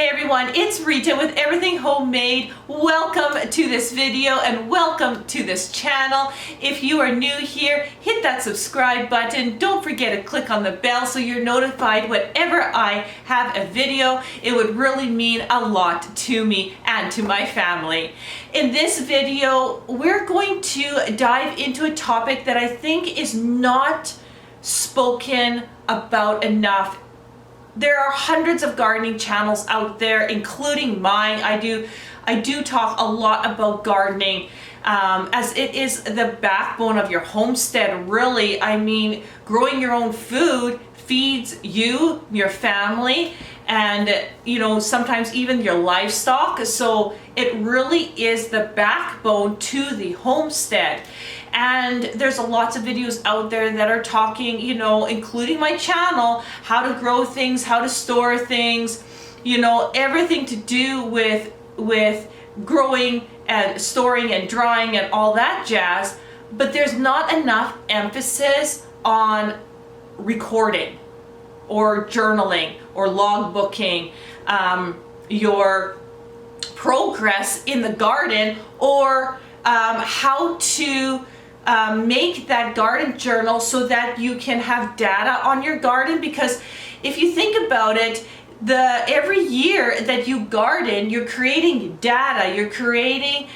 everyone, it's Rita with Everything Homemade. Welcome to this video and welcome to this channel. If you are new here, hit that subscribe button. Don't forget to click on the bell so you're notified whenever I have a video. It would really mean a lot to me and to my family. In this video, we're going to dive into a topic that I think is not spoken about enough. There are hundreds of gardening channels out there, including mine. I do talk a lot about gardening, as it is the backbone of your homestead, really. I mean, growing your own food feeds you, your family, and sometimes even your livestock. So it really is the backbone to the homestead. And there's lots of videos out there that are talking, including my channel, how to grow things, how to store things, everything to do with growing and storing and drying and all that jazz. But there's not enough emphasis on recording or journaling or logbooking your progress in the garden, or how to make that garden journal so that you can have data on your garden. Because if you think about it, every year that you garden, you're creating data. You're creating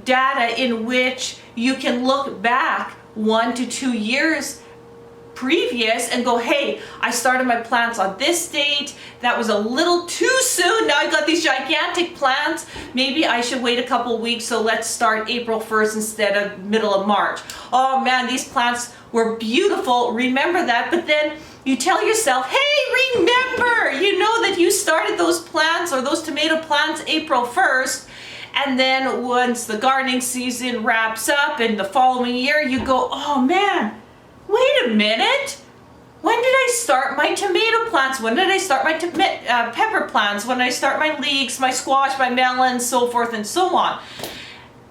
data in which you can look back 1 to 2 years previous and go, hey, I started my plants on this date. That was a little too soon. Now I got these gigantic plants. Maybe I should wait a couple weeks, so let's start April 1st instead of middle of March. Oh man, these plants were beautiful. Remember that. But then you tell yourself, hey, remember, that you started those plants or those tomato plants April 1st. And then once the gardening season wraps up in the following year, you go, oh man, wait a minute. When did I start my tomato plants? When did I start my pepper plants? When did I start my leeks, my squash, my melons, so forth and so on?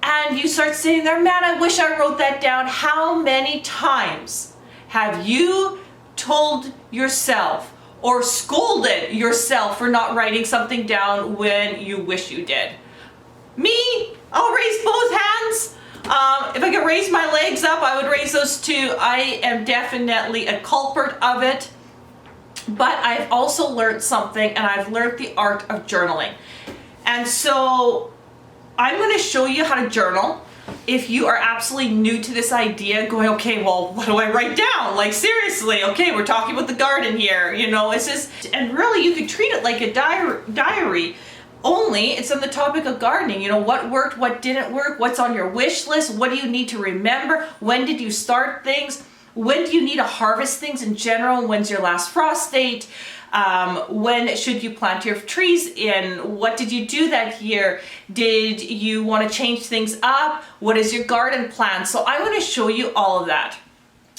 And you start sitting there, man, I wish I wrote that down. How many times have you told yourself or scolded yourself for not writing something down when you wish you did? Me, I'll raise both hands. If I could raise my legs up, I would raise those too. I am definitely a culprit of it. But I've also learned something, and I've learned the art of journaling. And so I'm going to show you how to journal. If you are absolutely new to this idea, going, okay, well, what do I write down? Like, seriously, okay, we're talking about the garden here. It's just, and really you could treat it like a diary. Only it's on the topic of gardening. What worked, what didn't work, what's on your wish list, what do you need to remember, when did you start things, when do you need to harvest things in general, when's your last frost date, when should you plant your trees in, what did you do that year, did you want to change things up, what is your garden plan? So I'm going to show you all of that.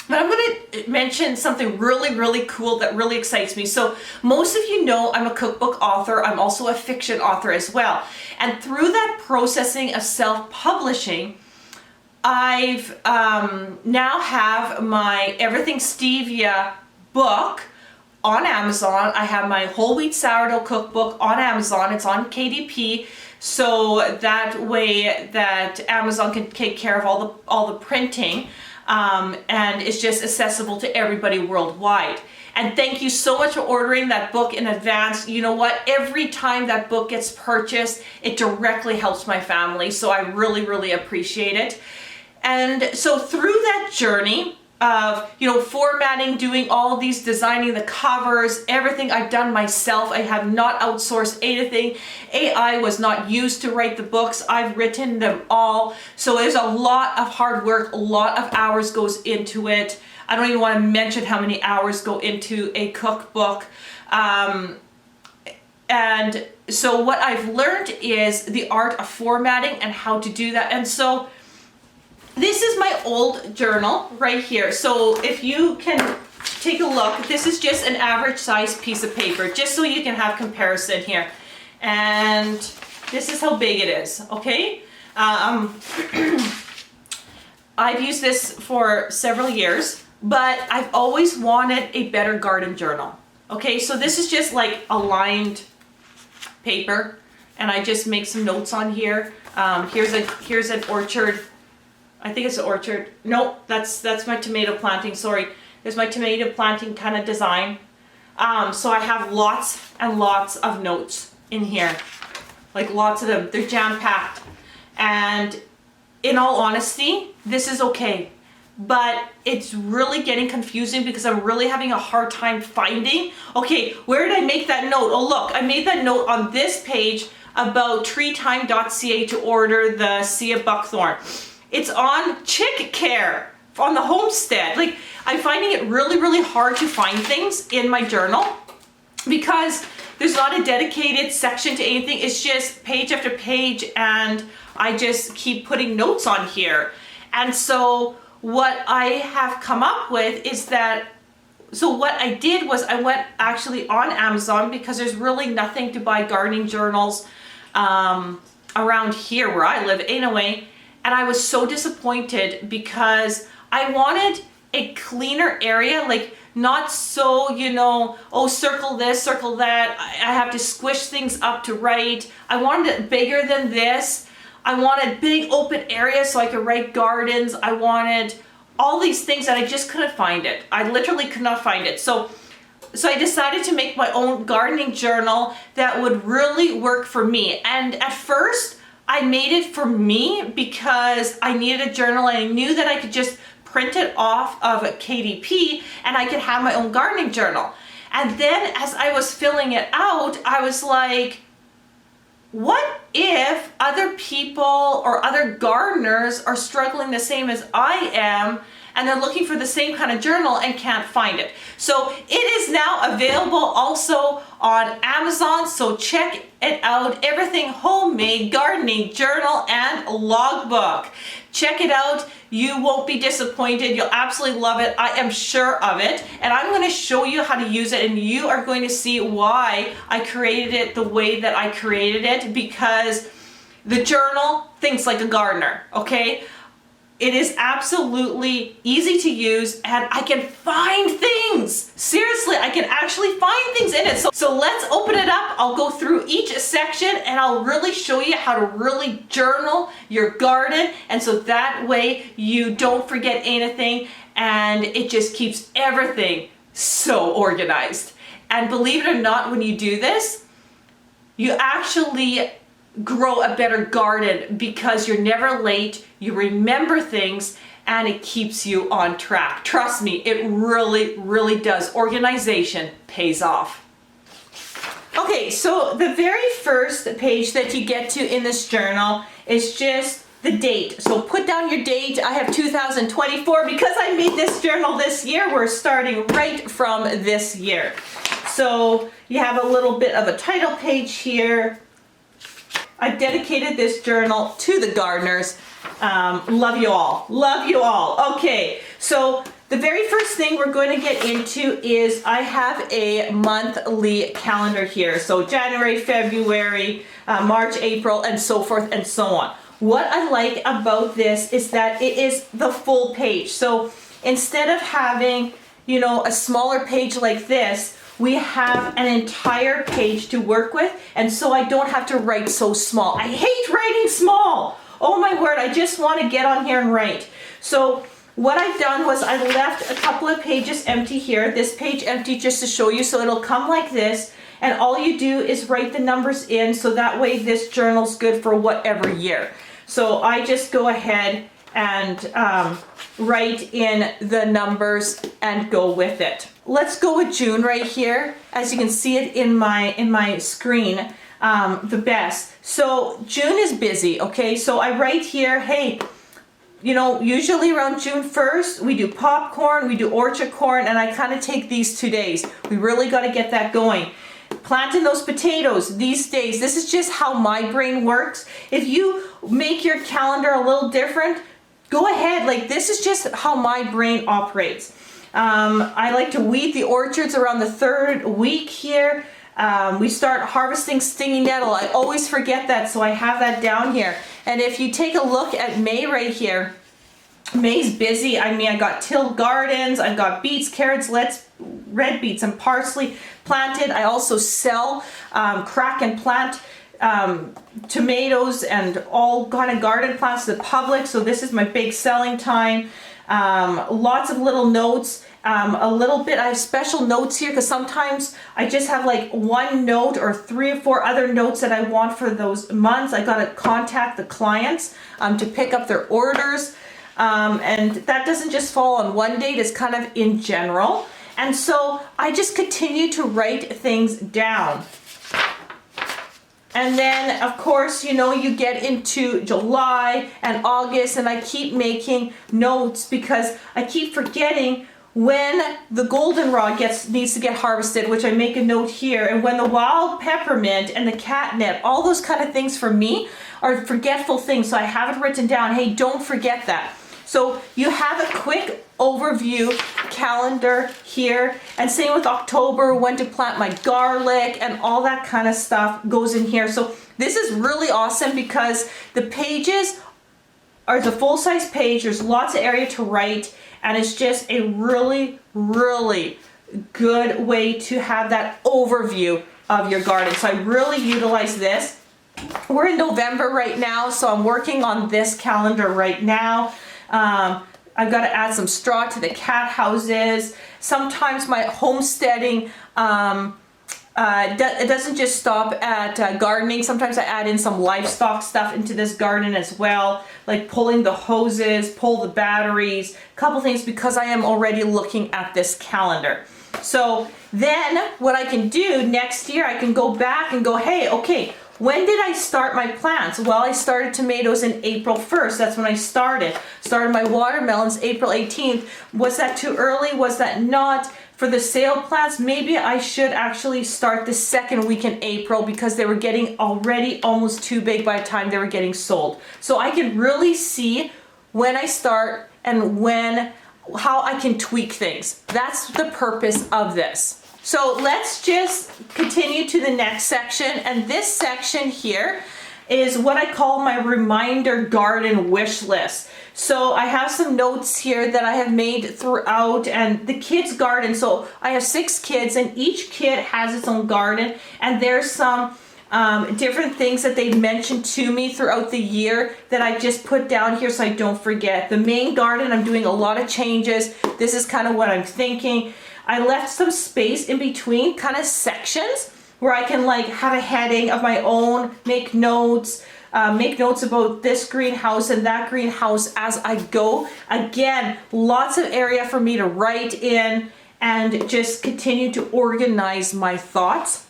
But I'm going to mention something really, really cool that really excites me. So most of you know I'm a cookbook author. I'm also a fiction author as well. And through that processing of self-publishing, I've now have my Everything Stevia book on Amazon. I have my whole wheat sourdough cookbook on Amazon. It's on KDP. So that way that Amazon can take care of all the printing. And it's just accessible to everybody worldwide. And thank you so much for ordering that book in advance. You know what? Every time that book gets purchased, it directly helps my family. So I really, really appreciate it. And so through that journey of, formatting, doing all of these, designing the covers, everything I've done myself. I have not outsourced anything. AI was not used to write the books. I've written them all. So there's a lot of hard work, a lot of hours goes into it. I don't even want to mention how many hours go into a cookbook. And so what I've learned is the art of formatting and how to do that. And so this is my old journal right here. So if you can take a look, this is just an average size piece of paper, just so you can have comparison here. And this is how big it is, okay? I've used this for several years, but I've always wanted a better garden journal. Okay, so this is just like a lined paper, and I just make some notes on here. Here's an orchard. I think it's an orchard. No, that's my tomato planting. Sorry, there's my tomato planting kind of design. So I have lots and lots of notes in here, like lots of them. They're jam-packed, and in all honesty, this is okay. But it's really getting confusing because I'm really having a hard time finding, okay, where did I make that note? Oh look, I made that note on this page about treetime.ca to order the Sia buckthorn. It's on chick care on the homestead. Like, I'm finding it really, really hard to find things in my journal because there's not a dedicated section to anything. It's just page after page, and I just keep putting notes on here. And so what I have come up with is that, so what I did was I went actually on Amazon because there's really nothing to buy gardening journals around here where I live anyway. And I was so disappointed because I wanted a cleaner area, like not so, you know, oh, circle this, circle that. I have to squish things up to write. I wanted it bigger than this. I wanted big open areas so I could write gardens. I wanted all these things, and I just couldn't find it. I literally could not find it. So I decided to make my own gardening journal that would really work for me. And at first, I made it for me because I needed a journal, and I knew that I could just print it off of a KDP and I could have my own gardening journal. And then as I was filling it out, I was like, what if other people or other gardeners are struggling the same as I am, and they're looking for the same kind of journal and can't find it? So it is now available also on Amazon, so check it out. Everything Homemade Gardening Journal and Logbook. Check it out. You won't be disappointed. You'll absolutely love it. I am sure of it. And I'm going to show you how to use it, and you are going to see why I created it the way that I created it, because the journal thinks like a gardener, okay? It is absolutely easy to use, and I can find things. Seriously, I can actually find things in it. So let's open it up. I'll go through each section, and I'll really show you how to really journal your garden. And so that way you don't forget anything, and it just keeps everything so organized. And believe it or not, when you do this, you actually grow a better garden because you're never late, you remember things, and it keeps you on track. Trust me, it really, really does. Organization pays off. Okay, so the very first page that you get to in this journal is just the date. So put down your date. I have 2024 because I made this journal this year. We're starting right from this year. So you have a little bit of a title page here. I've dedicated this journal to the gardeners. Love you all. Love you all. Okay, so the very first thing we're going to get into is I have a monthly calendar here. So January, February, March, April, and so forth and so on. What I like about this is that it is the full page. So instead of having, you know, a smaller page like this, we have an entire page to work with, and so I don't have to write so small. I hate writing small. Oh my word, I just want to get on here and write. So what I've done was I left a couple of pages empty here, this page empty just to show you, so it'll come like this, and all you do is write the numbers in, so that way this journal's good for whatever year. So I just go ahead and write in the numbers and go with it. Let's go with June right here. As you can see it in my screen, the best. So June is busy, okay? So I write here, hey, you know, usually around June 1st, we do popcorn, we do orchard corn, and I kind of take these 2 days. We really got to get that going. Planting those potatoes these days, this is just how my brain works. If you make your calendar a little different, go ahead. Like, this is just how my brain operates. I like to weed the orchards around the 3rd week here. We start harvesting stinging nettle. I always forget that, so I have that down here. And if you take a look at May right here, May's busy. I mean, I got tilled gardens, I've got beets, carrots, red beets and parsley planted. I also sell, crack and plant tomatoes and all kind of garden plants to the public. So this is my big selling time. Lots of little notes. A little bit, I have special notes here because sometimes I just have like one note or 3 or 4 other notes that I want for those months. I got to contact the clients to pick up their orders. And that doesn't just fall on one date, it's kind of in general. And so I just continue to write things down. And then, of course, you know, you get into July and August, and I keep making notes because I keep forgetting when the goldenrod needs to get harvested, which I make a note here, and when the wild peppermint and the catnip, all those kind of things for me are forgetful things. So I have it written down. Hey, don't forget that. So you have a quick overview calendar here, and same with October, when to plant my garlic and all that kind of stuff goes in here. So this is really awesome because the pages are the full-size page. There's lots of area to write, and it's just a really, really good way to have that overview of your garden. So I really utilize this. We're in November right now, so I'm working on this calendar right now. I've got to add some straw to the cat houses. Sometimes my homesteading, it doesn't just stop at gardening. Sometimes I add in some livestock stuff into this garden as well, like pulling the hoses, pull the batteries, a couple things, because I am already looking at this calendar. So then what I can do next year, I can go back and go, hey, okay, when did I start my plants? Well, I started tomatoes in April 1st. That's when I started. Started my watermelons April 18th. Was that too early? Was that not? For the sale plants, maybe I should actually start the second week in April because they were getting already almost too big by the time they were getting sold. So I can really see when I start and how I can tweak things. That's the purpose of this. So let's just continue to the next section, and this section here is what I call my reminder garden wish list. So I have some notes here that I have made throughout, and the kids' garden. So I have 6 kids, and each kid has its own garden, and there's some different things that they've mentioned to me throughout the year that I just put down here so I don't forget. The main garden, I'm doing a lot of changes. This is kind of what I'm thinking. I left some space in between kind of sections where I can like have a heading of my own, make notes about this greenhouse and that greenhouse as I go. Again, lots of area for me to write in and just continue to organize my thoughts.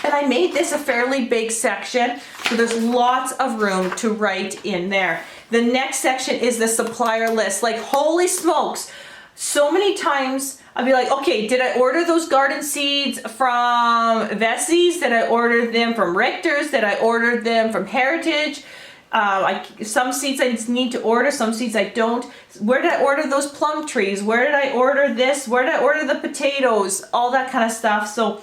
And I made this a fairly big section, so there's lots of room to write in there. The next section is the supplier list. Like, holy smokes, so many times I'll be like, okay, did I order those garden seeds from Vessie's? Did I order them from Richter's? Did I order them from Heritage? Some seeds I need to order, some seeds I don't. Where did I order those plum trees? Where did I order this? Where did I order the potatoes? All that kind of stuff. So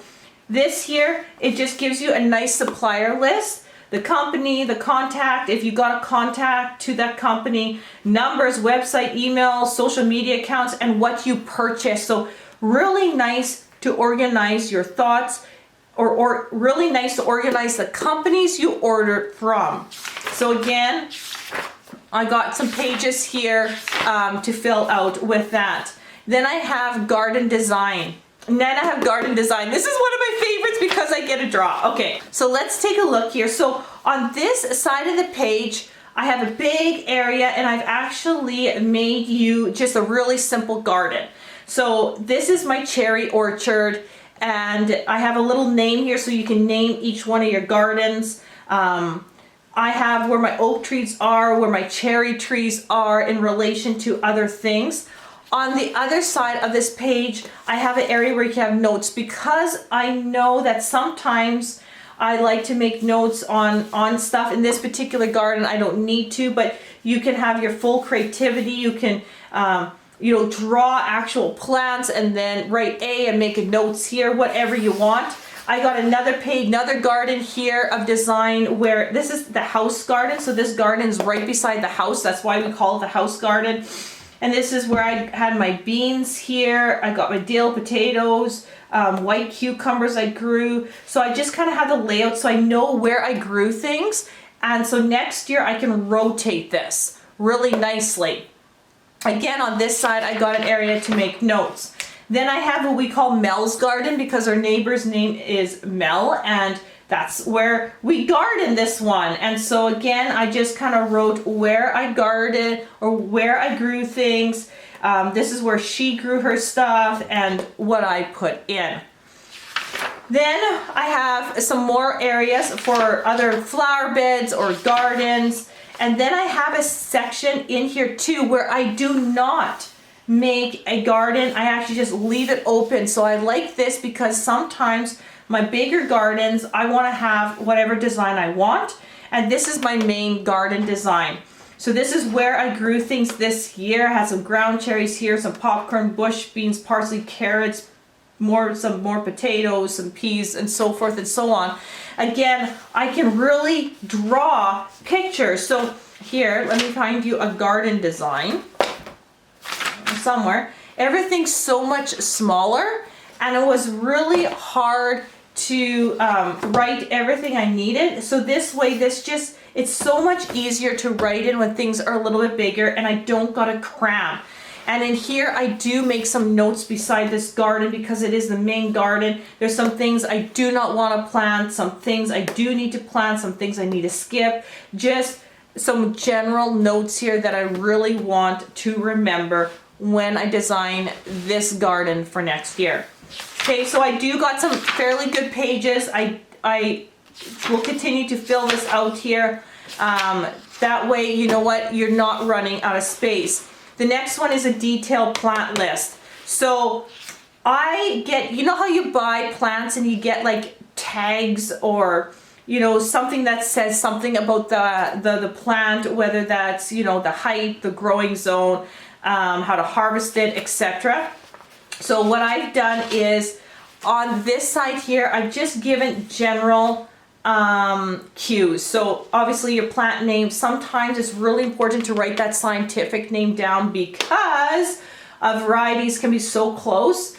this here, it just gives you a nice supplier list. The company, the contact, if you got a contact to that company, numbers, website, email, social media accounts, and what you purchased. So really nice to organize your thoughts, or really nice to organize the companies you ordered from. So again, I got some pages here to fill out with that. Then I have garden design. And then I have garden design. This is one of my favorites because I get a draw. Okay, so let's take a look here. So on this side of the page, I have a big area, and I've actually made you just a really simple garden. So this is my cherry orchard, and I have a little name here so you can name each one of your gardens. I have where my oak trees are, where my cherry trees are in relation to other things. On the other side of this page, I have an area where you can have notes, because I know that sometimes I like to make notes on stuff. In this particular garden, I don't need to, but you can have your full creativity. You can, draw actual plants and then write A and make notes here, whatever you want. I got another page, another garden here of design where this is the house garden. So this garden is right beside the house. That's why we call it the house garden. And this is where I had my beans here. I got my dill potatoes, white cucumbers I grew. So I just kind of have the layout so I know where I grew things. And so next year I can rotate this really nicely. Again, on this side, I got an area to make notes. Then I have what we call Mel's garden because our neighbor's name is Mel, and that's where we garden this one. And so again, I just kind of wrote where I gardened or where I grew things. This is where she grew her stuff and what I put in. Then I have some more areas for other flower beds or gardens. And then I have a section in here too where I do not make a garden. I actually just leave it open. So I like this because sometimes my bigger gardens, I want to have whatever design I want. And this is my main garden design. So this is where I grew things this year. I had some ground cherries here, some popcorn, bush beans, parsley, carrots, some more potatoes, some peas, and so forth and so on. Again, I can really draw pictures. So here, let me find you a garden design somewhere. Everything's so much smaller, and it was really hard to write everything I needed. So this way, it's so much easier to write in when things are a little bit bigger and I don't gotta cram. And in here, I do make some notes beside this garden because it is the main garden. There's some things I do not want to plant, some things I do need to plant, some things I need to skip. Just some general notes here that I really want to remember when I design this garden for next year. Okay, so I do got some fairly good pages. I will continue to fill this out here. That way, you know what, you're not running out of space. The next one is a detailed plant list. So I get, you know how you buy plants and you get like tags or, you know, something that says something about the plant, whether that's, you know, the height, the growing zone, how to harvest it, etc. So what I've done is on this side here, I've just given general cues. So obviously your plant name, sometimes it's really important to write that scientific name down because varieties can be so close,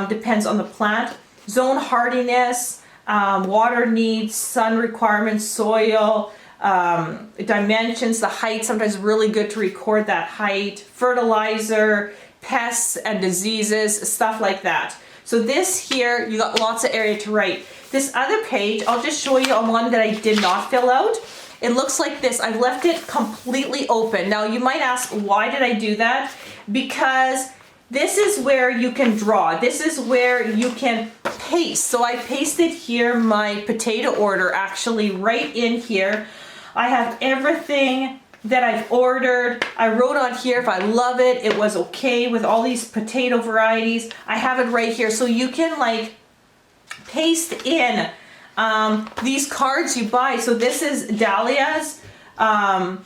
depends on the plant. Zone hardiness, water needs, sun requirements, soil, dimensions, the height, sometimes really good to record that height, fertilizer, pests and diseases, stuff like that. So this here, you got lots of area to write. This other page, I'll just show you on one that I did not fill out. It looks like this. I've left it completely open. Now you might ask, why did I do that? Because this is where you can draw. This is where you can paste. So I pasted here my potato order actually right in here. I have everything that I've ordered. I wrote on here if I love it, it was okay with all these potato varieties. I have it right here. So you can like paste in these cards you buy. So this is dahlias, and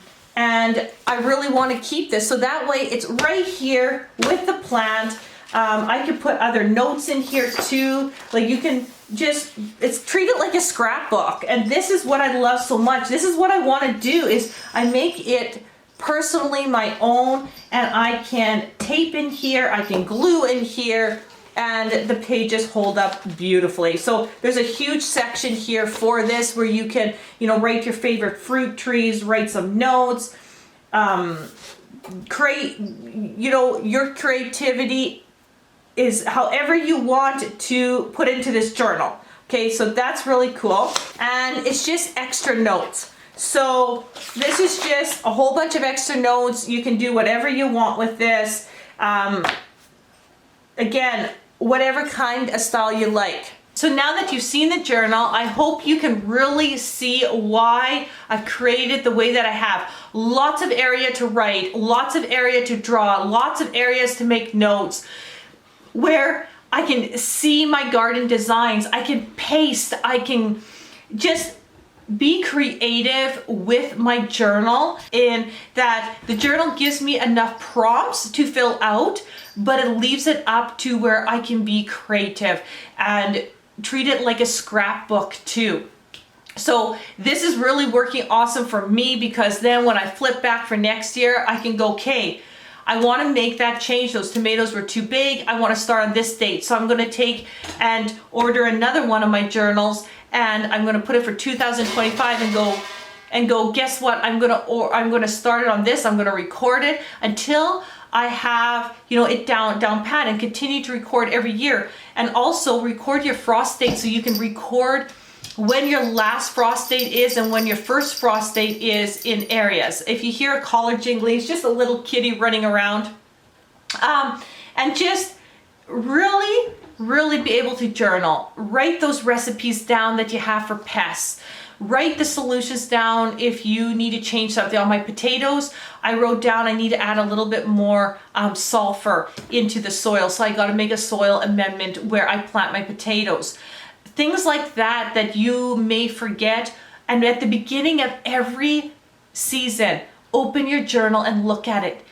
I really want to keep this. So that way it's right here with the plant. I could put other notes in here too. Like you can just, it's treat it like a scrapbook. And this is what I love so much. This is what I want to do is I make it personally my own, and I can tape in here, I can glue in here, and the pages hold up beautifully. So there's a huge section here for this where you can, you know, write your favorite fruit trees, write some notes, create, you know, your creativity is however you want to put into this journal. Okay, so that's really cool. And it's just extra notes. So this is just a whole bunch of extra notes. You can do whatever you want with this. Again, whatever kind of style you like. So now that you've seen the journal, I hope you can really see why I've created the way that I have. Lots of area to write, lots of area to draw, lots of areas to make notes, where I can see my garden designs, I can paste, I can just be creative with my journal, in that the journal gives me enough prompts to fill out, but it leaves it up to where I can be creative and treat it like a scrapbook too. So this is really working awesome for me, because then when I flip back for next year, I can go, okay, I want to make that change. Those tomatoes were too big. I want to start on this date. So I'm going to take and order another one of my journals, and I'm going to put it for 2025 and go, guess what? I'm going to start it on this. I'm going to record it until I have, it down pat, and continue to record every year. And also record your frost date, so you can record when your last frost date is and when your first frost date is in areas. If you hear a collar jingling, it's just a little kitty running around. And just really, really be able to journal. Write those recipes down that you have for pests. Write the solutions down if you need to change something. On my potatoes, I wrote down I need to add a little bit more sulfur into the soil. So I got to make a soil amendment where I plant my potatoes. Things like that that you may forget. And at the beginning of every season, open your journal and look at it.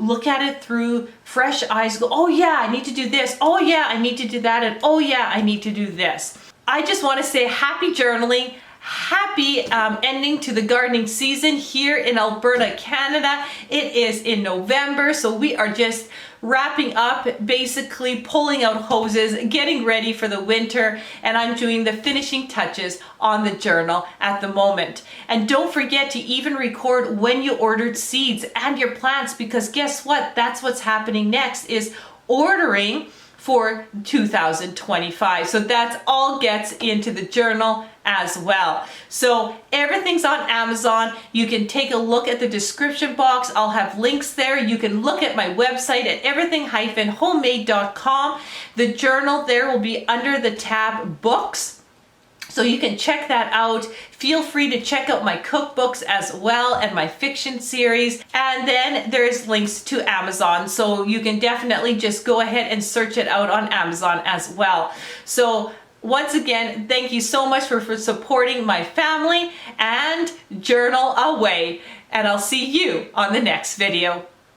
Look at it through fresh eyes. Go, oh yeah, I need to do this. Oh yeah, I need to do that. And oh yeah, I need to do this. I just want to say happy journaling. Happy ending to the gardening season here in Alberta, Canada. It is in November, so we are just wrapping up, basically pulling out hoses, getting ready for the winter, and I'm doing the finishing touches on the journal at the moment. And don't forget to even record when you ordered seeds and your plants, because guess what? That's what's happening next, is ordering for 2025. So that's all gets into the journal as well. So everything's on Amazon. You can take a look at the description box. I'll have links there. You can look at my website at everything-homemade.com. The journal there will be under the tab books. So you can check that out. Feel free to check out my cookbooks as well, and my fiction series. And then there's links to Amazon. So you can definitely just go ahead and search it out on Amazon as well. So once again, thank you so much for supporting my family, and journal away. And I'll see you on the next video.